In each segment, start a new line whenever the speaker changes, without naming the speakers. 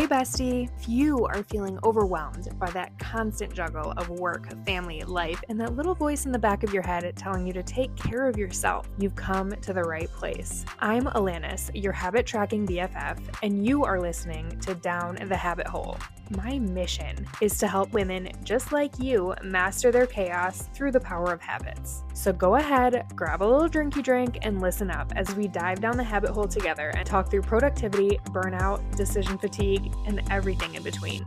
Hey bestie, if you are feeling overwhelmed by that constant juggle of work, family, life, and that little voice in the back of your head telling you to take care of yourself, you've come to the right place. I'm Alanis, your habit tracking BFF, and you are listening to Down the Habit Hole. My mission is to help women just like you master their chaos through the power of habits. So go ahead, grab a little drinky drink, and listen up as we dive down the habit hole together and talk through productivity, burnout, decision fatigue, and everything in between.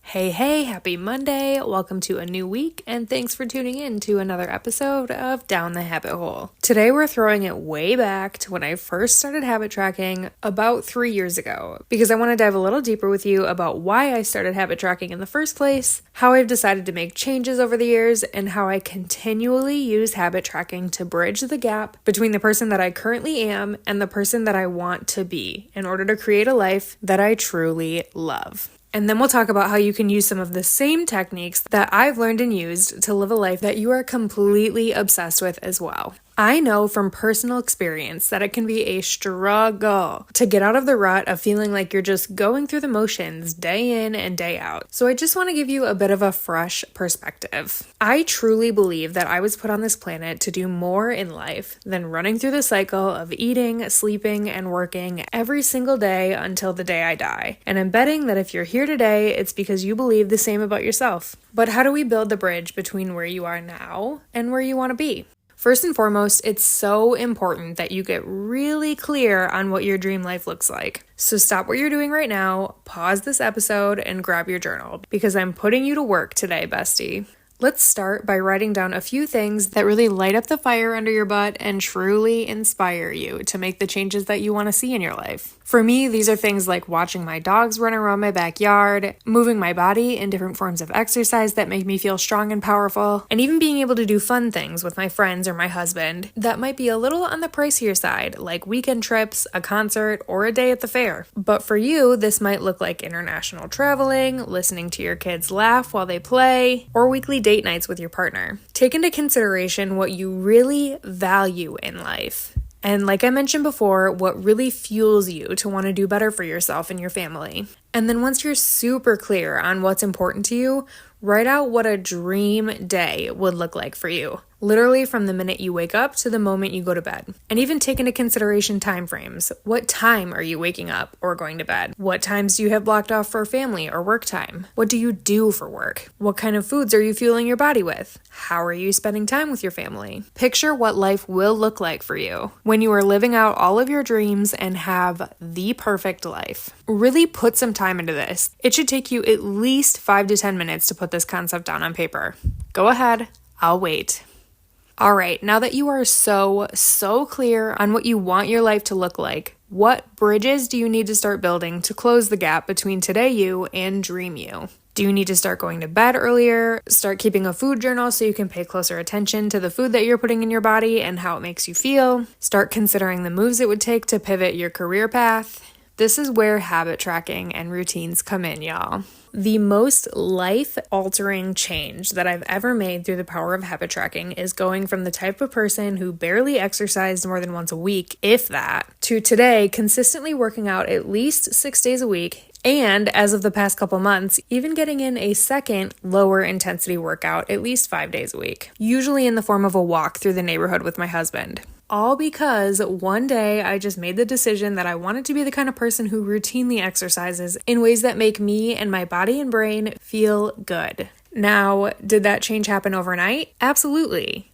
Hey, happy Monday. Welcome to a new week, and thanks for tuning in to another episode of Down the Habit Hole. Today we're throwing it way back to when I first started habit tracking about 3 years ago, because I want to dive a little deeper with you about why I started habit tracking in the first place, how I've decided to make changes over the years, and how I continually use habit tracking to bridge the gap between the person that I currently am and the person that I want to be in order to create a life that I truly love. And then we'll talk about how you can use some of the same techniques that I've learned and used to live a life that you are completely obsessed with as well. I know from personal experience that it can be a struggle to get out of the rut of feeling like you're just going through the motions day in and day out. So I just want to give you a bit of a fresh perspective. I truly believe that I was put on this planet to do more in life than running through the cycle of eating, sleeping, and working every single day until the day I die. And I'm betting that if you're here today, it's because you believe the same about yourself. But how do we build the bridge between where you are now and where you want to be? First and foremost, it's so important that you get really clear on what your dream life looks like. So stop what you're doing right now, pause this episode, and grab your journal, because I'm putting you to work today, bestie. Let's start by writing down a few things that really light up the fire under your butt and truly inspire you to make the changes that you want to see in your life. For me, these are things like watching my dogs run around my backyard, moving my body in different forms of exercise that make me feel strong and powerful, and even being able to do fun things with my friends or my husband that might be a little on the pricier side, like weekend trips, a concert, or a day at the fair. But for you, this might look like international traveling, listening to your kids laugh while they play, or weekly date nights with your partner. Take into consideration what you really value in life. And like I mentioned before, what really fuels you to want to do better for yourself and your family. And then once you're super clear on what's important to you, write out what a dream day would look like for you. Literally from the minute you wake up to the moment you go to bed. And even take into consideration time frames. What time are you waking up or going to bed? What times do you have blocked off for family or work time? What do you do for work? What kind of foods are you fueling your body with? How are you spending time with your family? Picture what life will look like for you when you are living out all of your dreams and have the perfect life. Really put some time into this. It should take you at least 5 to 10 minutes to put this concept down on paper. Go ahead, I'll wait. All right, now that you are so clear on what you want your life to look like, what bridges do you need to start building to close the gap between today you and dream you? Do you need to start going to bed earlier? Start keeping a food journal so you can pay closer attention to the food that you're putting in your body and how it makes you feel? Start considering the moves it would take to pivot your career path? This is where habit tracking and routines come in, y'all. The most life-altering change that I've ever made through the power of habit tracking is going from the type of person who barely exercised more than once a week, if that, to today consistently working out at least 6 days a week, and as of the past couple months, even getting in a second lower intensity workout at least 5 days a week, usually in the form of a walk through the neighborhood with my husband. All because one day I just made the decision that I wanted to be the kind of person who routinely exercises in ways that make me and my body and brain feel good. Now, did that change happen overnight? Absolutely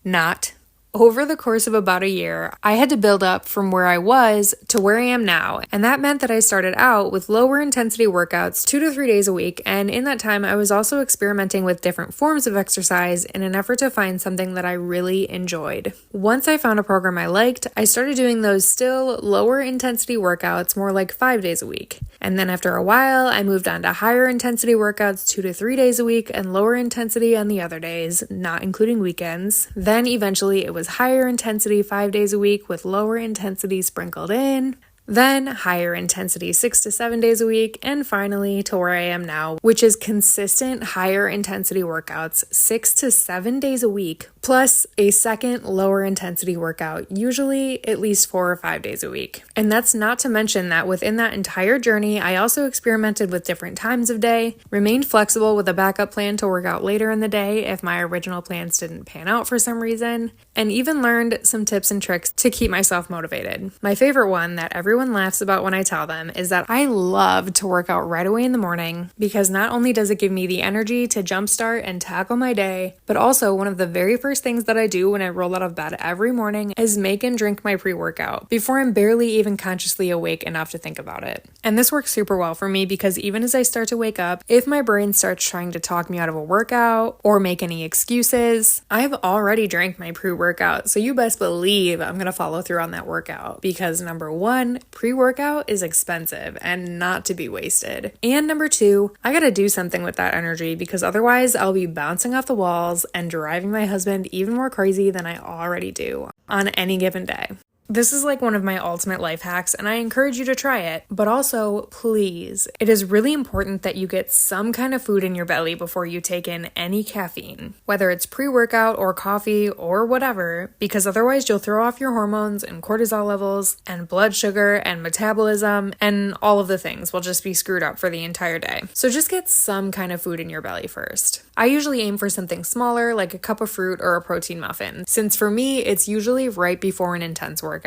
not. Over the course of about a year, I had to build up from where I was to where I am now, and that meant that I started out with lower intensity workouts 2 to 3 days a week, and in that time, I was also experimenting with different forms of exercise in an effort to find something that I really enjoyed. Once I found a program I liked, I started doing those still lower intensity workouts more like 5 days a week. And then after a while, I moved on to higher intensity workouts 2 to 3 days a week and lower intensity on the other days, not including weekends. Then eventually it was higher intensity 5 days a week with lower intensity sprinkled in. then higher intensity 6 to 7 days a week, and finally to where I am now, which is consistent higher intensity workouts 6 to 7 days a week, plus a second lower intensity workout, usually at least 4 or 5 days a week. And that's not to mention that within that entire journey, I also experimented with different times of day, remained flexible with a backup plan to work out later in the day if my original plans didn't pan out for some reason, and even learned some tips and tricks to keep myself motivated. My favorite one that everyone laughs about when I tell them is that I love to work out right away in the morning because not only does it give me the energy to jumpstart and tackle my day, but also one of the very first things that I do when I roll out of bed every morning is make and drink my pre-workout before I'm barely even consciously awake enough to think about it. And this works super well for me because even as I start to wake up, if my brain starts trying to talk me out of a workout or make any excuses, I've already drank my pre-workout, so you best believe I'm going to follow through on that workout because number one, pre-workout is expensive and not to be wasted. And number two, I gotta do something with that energy because otherwise I'll be bouncing off the walls and driving my husband even more crazy than I already do on any given day. This is like one of my ultimate life hacks, and I encourage you to try it. But also, please, it is really important that you get some kind of food in your belly before you take in any caffeine, whether it's pre-workout or coffee or whatever, because otherwise you'll throw off your hormones and cortisol levels and blood sugar and metabolism, and all of the things will just be screwed up for the entire day. So just get some kind of food in your belly first. I usually aim for something smaller, like a cup of fruit or a protein muffin, since for me, it's usually right before an intense workout.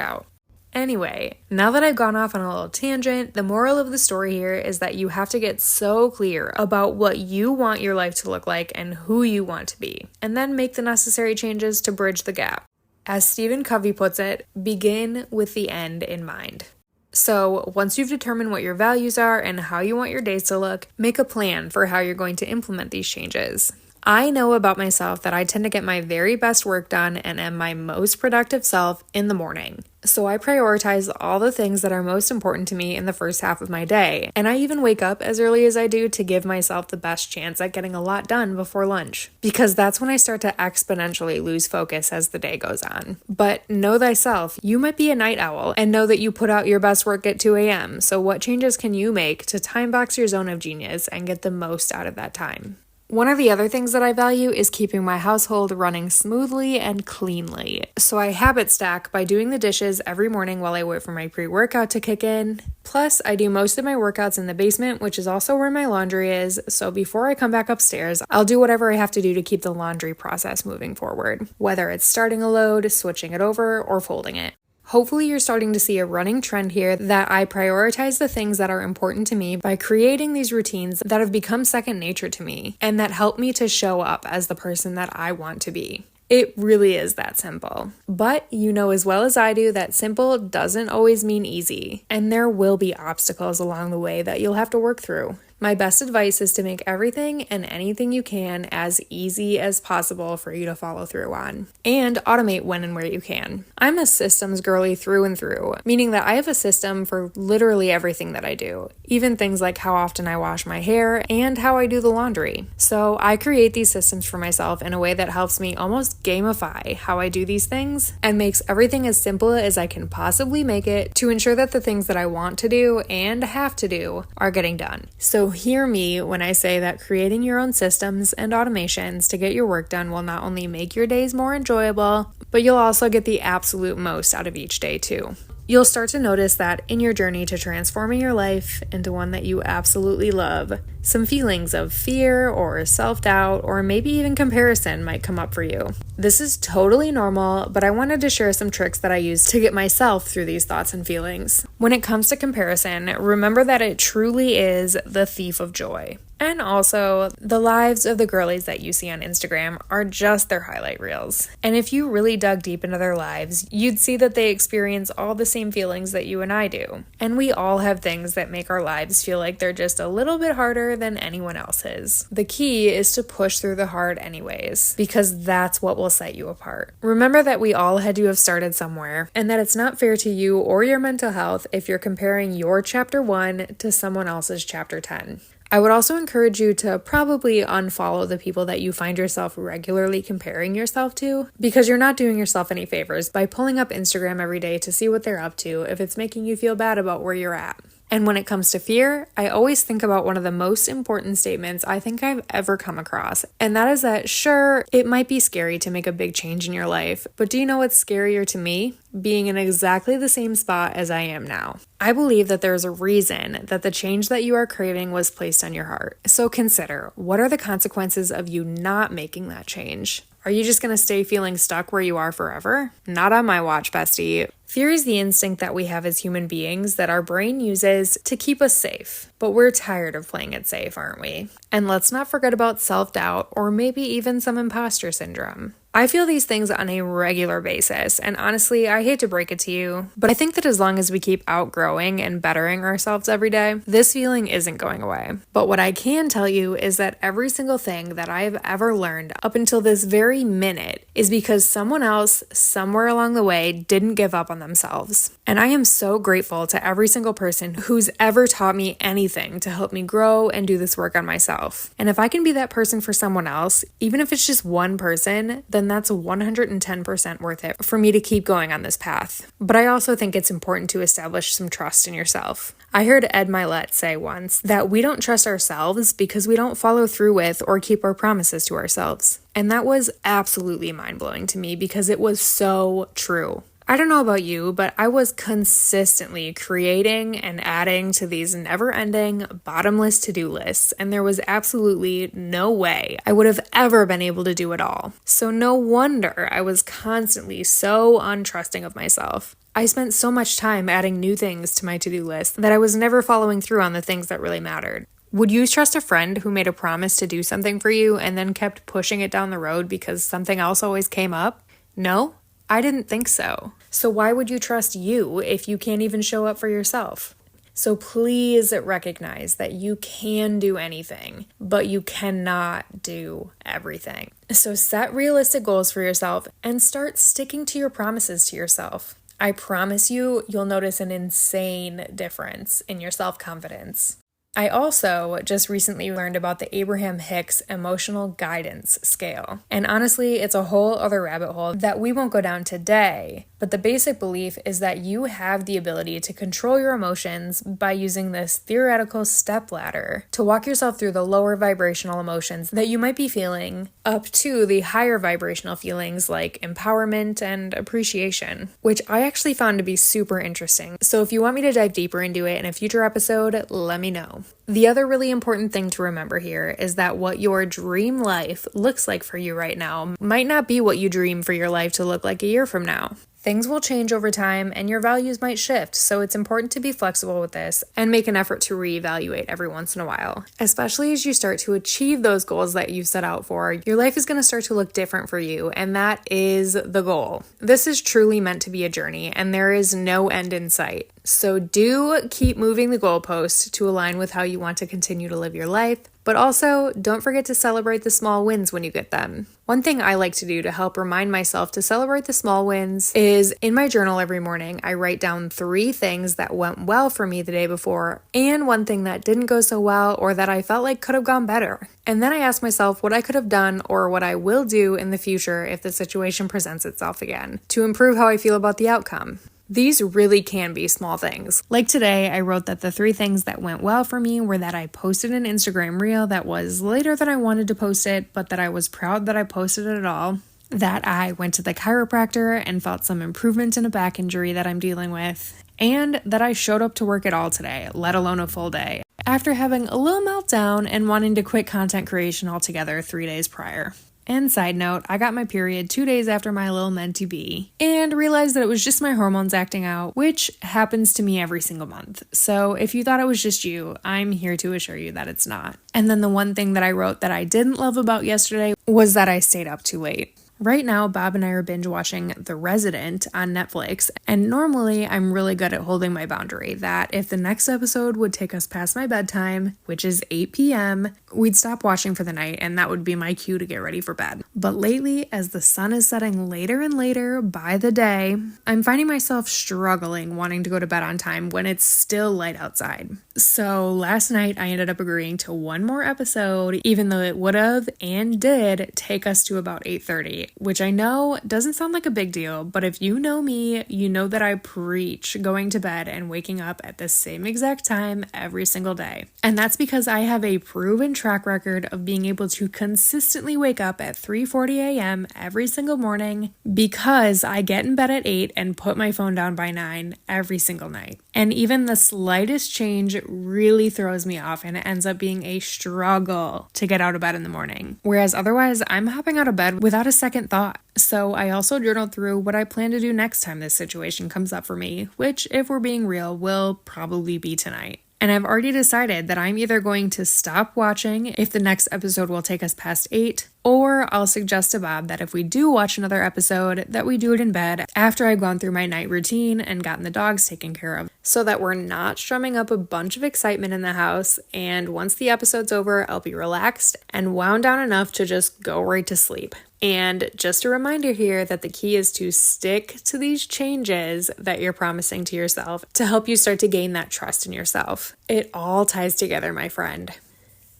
Anyway, now that I've gone off on a little tangent, the moral of the story here is that you have to get so clear about what you want your life to look like and who you want to be, and then make the necessary changes to bridge the gap. As Stephen Covey puts it, begin with the end in mind. So once you've determined what your values are and how you want your days to look, make a plan for how you're going to implement these changes. I know about myself that I tend to get my very best work done and am my most productive self in the morning. So I prioritize all the things that are most important to me in the first half of my day. And I even wake up as early as I do to give myself the best chance at getting a lot done before lunch. Because that's when I start to exponentially lose focus as the day goes on. But know thyself, you might be a night owl and know that you put out your best work at 2 a.m. So what changes can you make to time box your zone of genius and get the most out of that time? One of the other things that I value is keeping my household running smoothly and cleanly. So I habit stack by doing the dishes every morning while I wait for my pre-workout to kick in. Plus, I do most of my workouts in the basement, which is also where my laundry is. So before I come back upstairs, I'll do whatever I have to do to keep the laundry process moving forward, whether it's starting a load, switching it over, or folding it. Hopefully you're starting to see a running trend here that I prioritize the things that are important to me by creating these routines that have become second nature to me and that help me to show up as the person that I want to be. It really is that simple. But you know as well as I do that simple doesn't always mean easy, and there will be obstacles along the way that you'll have to work through. My best advice is to make everything and anything you can as easy as possible for you to follow through on, and automate when and where you can. I'm a systems girly through and through, meaning that I have a system for literally everything that I do, even things like how often I wash my hair and how I do the laundry. So I create these systems for myself in a way that helps me almost gamify how I do these things and makes everything as simple as I can possibly make it to ensure that the things that I want to do and have to do are getting done. So hear me when I say that creating your own systems and automations to get your work done will not only make your days more enjoyable, but you'll also get the absolute most out of each day too. You'll start to notice that in your journey to transforming your life into one that you absolutely love, some feelings of fear or self-doubt or maybe even comparison might come up for you. This is totally normal, but I wanted to share some tricks that I use to get myself through these thoughts and feelings. When it comes to comparison, remember that it truly is the thief of joy. And also, the lives of the girlies that you see on Instagram are just their highlight reels. And if you really dug deep into their lives, you'd see that they experience all the same feelings that you and I do. And we all have things that make our lives feel like they're just a little bit harder than anyone else's. The key is to push through the hard anyways, because that's what will set you apart. Remember that we all had to have started somewhere, and that it's not fair to you or your mental health if you're comparing your chapter 1 to someone else's chapter 10. I would also encourage you to probably unfollow the people that you find yourself regularly comparing yourself to, because you're not doing yourself any favors by pulling up Instagram every day to see what they're up to if it's making you feel bad about where you're at. And when it comes to fear, I always think about one of the most important statements I think I've ever come across. And that is that, sure, it might be scary to make a big change in your life, but do you know what's scarier to me? Being in exactly the same spot as I am now. I believe that there's a reason that the change that you are craving was placed on your heart. So consider, what are the consequences of you not making that change? Are you just going to stay feeling stuck where you are forever? Not on my watch, bestie. Fear is the instinct that we have as human beings that our brain uses to keep us safe. But we're tired of playing it safe, aren't we? And let's not forget about self-doubt or maybe even some imposter syndrome. I feel these things on a regular basis, and honestly, I hate to break it to you, but I think that as long as we keep outgrowing and bettering ourselves every day, this feeling isn't going away. But what I can tell you is that every single thing that I have ever learned up until this very minute is because someone else, somewhere along the way, didn't give up on themselves. And I am so grateful to every single person who's ever taught me anything to help me grow and do this work on myself. And if I can be that person for someone else, even if it's just one person, then that's 110% worth it for me to keep going on this path. But I also think it's important to establish some trust in yourself. I heard Ed Milet say once that we don't trust ourselves because we don't follow through with or keep our promises to ourselves. And that was absolutely mind-blowing to me because it was so true. I don't know about you, but I was consistently creating and adding to these never-ending, bottomless to-do lists, and there was absolutely no way I would have ever been able to do it all. So no wonder I was constantly so untrusting of myself. I spent so much time adding new things to my to-do list that I was never following through on the things that really mattered. Would you trust a friend who made a promise to do something for you and then kept pushing it down the road because something else always came up? No? I didn't think so. So why would you trust you if you can't even show up for yourself? So please recognize that you can do anything, but you cannot do everything. So set realistic goals for yourself and start sticking to your promises to yourself. I promise you, you'll notice an insane difference in your self-confidence. I also just recently learned about the Abraham Hicks emotional guidance scale. And honestly, it's a whole other rabbit hole that we won't go down today. But the basic belief is that you have the ability to control your emotions by using this theoretical stepladder to walk yourself through the lower vibrational emotions that you might be feeling up to the higher vibrational feelings like empowerment and appreciation, which I actually found to be super interesting. So if you want me to dive deeper into it in a future episode, let me know. The other really important thing to remember here is that what your dream life looks like for you right now might not be what you dream for your life to look like a year from now. Things will change over time and your values might shift, so it's important to be flexible with this and make an effort to reevaluate every once in a while. Especially as you start to achieve those goals that you set out for, your life is going to start to look different for you, and that is the goal. This is truly meant to be a journey, and there is no end in sight. So do keep moving the goalpost to align with how you want to continue to live your life, but also don't forget to celebrate the small wins when you get them. One thing I like to do to help remind myself to celebrate the small wins is in my journal every morning, I write down 3 things that went well for me the day before and 1 thing that didn't go so well or that I felt like could have gone better. And then I ask myself what I could have done or what I will do in the future if the situation presents itself again to improve how I feel about the outcome. These really can be small things. Like today, I wrote that the 3 things that went well for me were that I posted an Instagram reel that was later than I wanted to post it, but that I was proud that I posted it at all. That I went to the chiropractor and felt some improvement in a back injury that I'm dealing with. And that I showed up to work at all today, let alone a full day, after having a little meltdown and wanting to quit content creation altogether 3 days prior. And side note, I got my period 2 days after my little meant-to-be and realized that it was just my hormones acting out, which happens to me every single month. So if you thought it was just you, I'm here to assure you that it's not. And then the one thing that I wrote that I didn't love about yesterday was that I stayed up too late. Right now, Bob and I are binge watching The Resident on Netflix, and normally I'm really good at holding my boundary that if the next episode would take us past my bedtime, which is 8 p.m., we'd stop watching for the night, and that would be my cue to get ready for bed. But lately, as the sun is setting later and later by the day, I'm finding myself struggling wanting to go to bed on time when it's still light outside. So last night, I ended up agreeing to one more episode, even though it would have and did take us to about 8:30, which I know doesn't sound like a big deal, but if you know me, you know that I preach going to bed and waking up at the same exact time every single day. And that's because I have a proven track record of being able to consistently wake up at 3:40 a.m. every single morning because I get in bed at 8 and put my phone down by 9 every single night. And even the slightest change really throws me off, and it ends up being a struggle to get out of bed in the morning. Whereas otherwise, I'm hopping out of bed without a second thought. So I also journaled through what I plan to do next time this situation comes up for me, which, if we're being real, will probably be tonight. And I've already decided that I'm either going to stop watching if the next episode will take us past 8, or I'll suggest to Bob that if we do watch another episode, that we do it in bed after I've gone through my night routine and gotten the dogs taken care of, so that we're not strumming up a bunch of excitement in the house, and once the episode's over, I'll be relaxed and wound down enough to just go right to sleep. And just a reminder here that the key is to stick to these changes that you're promising to yourself to help you start to gain that trust in yourself. It all ties together, my friend.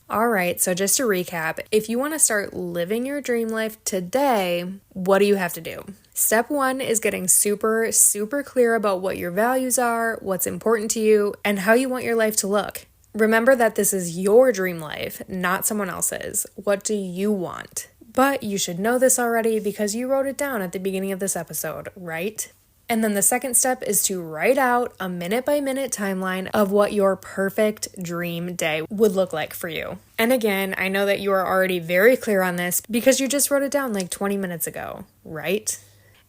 All right, so just to recap, if you want to start living your dream life today, what do you have to do? Step 1 is getting super clear about what your values are, what's important to you, and how you want your life to look. Remember that this is your dream life, not someone else's. What do you want? But you should know this already because you wrote it down at the beginning of this episode, right? And then the second step is to write out a minute-by-minute timeline of what your perfect dream day would look like for you. And again, I know that you are already very clear on this because you just wrote it down like 20 minutes ago, right?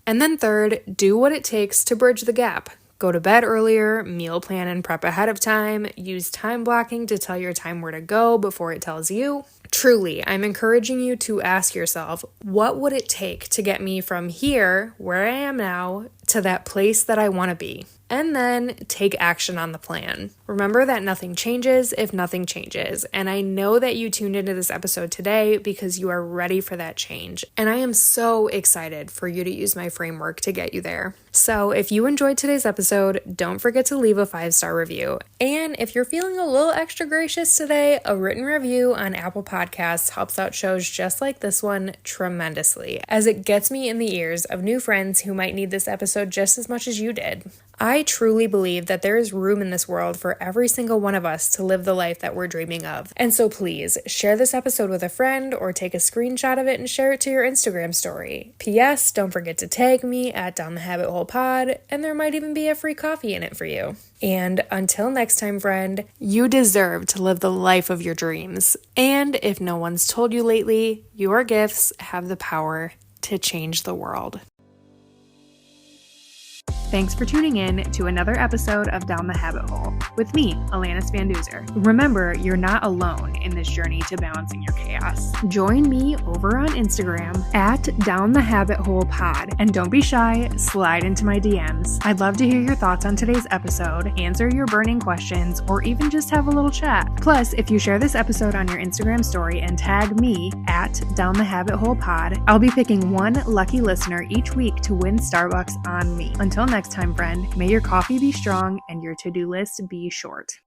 And then third, do what it takes to bridge the gap. Go to bed earlier, meal plan and prep ahead of time, use time blocking to tell your time where to go before it tells you. Truly, I'm encouraging you to ask yourself, what would it take to get me from here, where I am now, to that place that I want to be? And then take action on the plan. Remember that nothing changes if nothing changes. And I know that you tuned into this episode today because you are ready for that change. And I am so excited for you to use my framework to get you there. So if you enjoyed today's episode, don't forget to leave a 5-star review. And if you're feeling a little extra gracious today, a written review on Apple Podcasts helps out shows just like this one tremendously, as it gets me in the ears of new friends who might need this episode just as much as you did. I truly believe that there is room in this world for every single one of us to live the life that we're dreaming of. And so please, share this episode with a friend or take a screenshot of it and share it to your Instagram story. P.S. Don't forget to tag me at Down the Habit Hole Pod, and there might even be a free coffee in it for you. And until next time, friend, you deserve to live the life of your dreams. And if no one's told you lately, your gifts have the power to change the world. Thanks for tuning in to another episode of Down the Habit Hole with me, Alanis Van Duzer. Remember, you're not alone in this journey to balancing your chaos. Join me over on Instagram at Down the Habit Hole Pod. And don't be shy, slide into my DMs. I'd love to hear your thoughts on today's episode, answer your burning questions, or even just have a little chat. Plus, if you share this episode on your Instagram story and tag me at Down the Habit Hole Pod, I'll be picking one lucky listener each week to win Starbucks on me. Until next time, friend, may your coffee be strong and your to-do list be short.